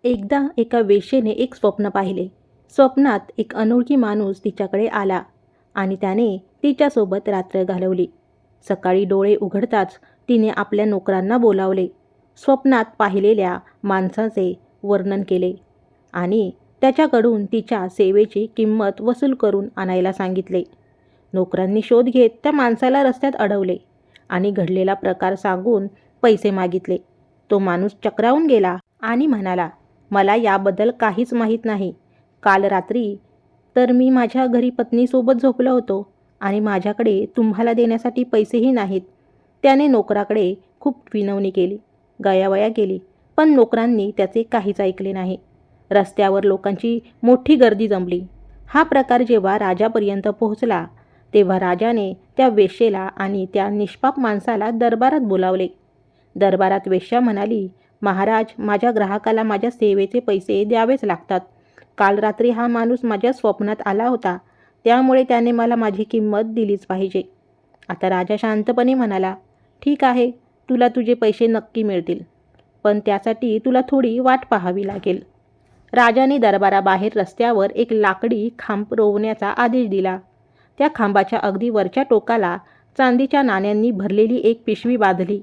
एकदा एका वेश्येने एक स्वप्न पाहिले. स्वप्नात एक अनोळखी माणूस तिच्याकडे आला आणि त्याने तिच्यासोबत रात्र घालवली. सकाळी डोळे उघडताच तिने आपल्या नोकरांना बोलावले. स्वप्नात पाहिलेल्या माणसाचे वर्णन केले आणि त्याच्याकडून तिच्या सेवेची किंमत वसूल करून आणायला सांगितले. नोकरांनी शोध घेत त्या माणसाला रस्त्यात अडवले आणि घडलेला प्रकार सांगून पैसे मागितले. तो माणूस चक्रावून गेला आणि म्हणाला, मला याबद्दल काहीच माहीत नाही. काल रात्री तर मी माझ्या घरी पत्नीसोबत झोपलो होतो आणि माझ्याकडे तुम्हाला देण्यासाठी पैसेही नाहीत. त्याने नोकराकडे खूप विनवणी केली, गयावया केली, पण नोकरांनी त्याचे काहीच ऐकले नाही. रस्त्यावर लोकांची मोठी गर्दी जमली. हा प्रकार जेव्हा राजापर्यंत पोहोचला तेव्हा राजाने त्या वेश्येला आणि त्या निष्पाप माणसाला दरबारात बोलावले. दरबारात वेश्या म्हणाली, महाराज, माझ्या ग्राहकाला माझ्या सेवेचे पैसे द्यावेच लागतात. काल रात्री हा माणूस माझ्या स्वप्नात आला होता, त्यामुळे त्याने मला माझी किंमत दिलीच पाहिजे. आता राजा शांतपणे म्हणाला, ठीक आहे, तुला तुझे पैसे नक्की मिळतील, पण त्यासाठी तुला थोडी वाट पाहावी लागेल. राजाने दरबाराबाहेर रस्त्यावर एक लाकडी खांब रोवण्याचा आदेश दिला. त्या खांबाच्या अगदी वरच्या टोकाला चांदीच्या नाण्यांनी भरलेली एक पिशवी बांधली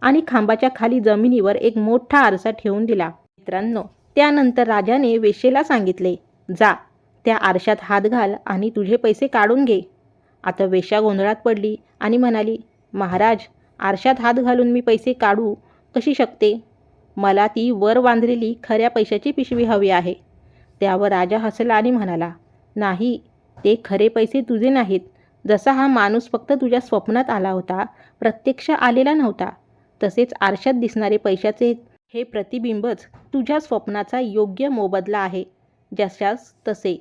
आणि खांबाच्या खाली जमिनीवर एक मोठा आरसा ठेवून दिला. मित्रांनो, त्यानंतर राजाने वेश्येला सांगितले, जा, त्या आरशात हात घाल आणि तुझे पैसे काढून घे. आता वेश्या गोंधळात पडली आणि म्हणाली, महाराज, आरशात हात घालून मी पैसे काढू कशी शकते? मला ती वर बांधलेली खऱ्या पैशाची पिशवी हवी आहे. त्यावर राजा हसला आणि म्हणाला, नाही, ते खरे पैसे तुझे नाहीत. जसा हा माणूस फक्त तुझ्या स्वप्नात आला होता, प्रत्यक्ष आलेला नव्हता, तसेच आरशात दिसणारे पैशाचे हे प्रतिबिंबच तुझ्या स्वप्नाचा योग्य मोबदला आहे. जशास तसे.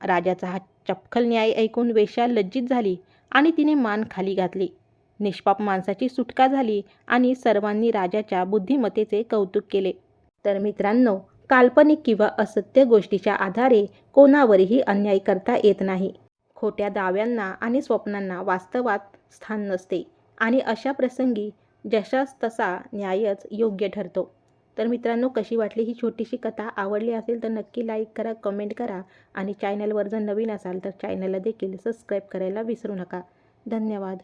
राजाचा हा चपखल न्याय ऐकून वेश्या लज्जित झाली आणि तिने मान खाली घातली. निष्पाप माणसाची सुटका झाली आणि सर्वांनी राजाच्या बुद्धिमत्तेचे कौतुक केले. तर मित्रांनो, काल्पनिक किंवा असत्य गोष्टीच्या आधारे कोणावरही अन्याय करता येत नाही. खोट्या दाव्यांना आणि स्वप्नांना वास्तवात स्थान नसते आणि अशा प्रसंगी जशास तसा न्यायच योग्य ठरतो. तर मित्रांनो, कशी वाटली ही छोटीशी कथा? आवडली असेल तर नक्की लाईक करा, कमेंट करा आणि चॅनलवर जर नवीन असाल तर चॅनलला देखील सबस्क्राईब करायला विसरू नका. धन्यवाद.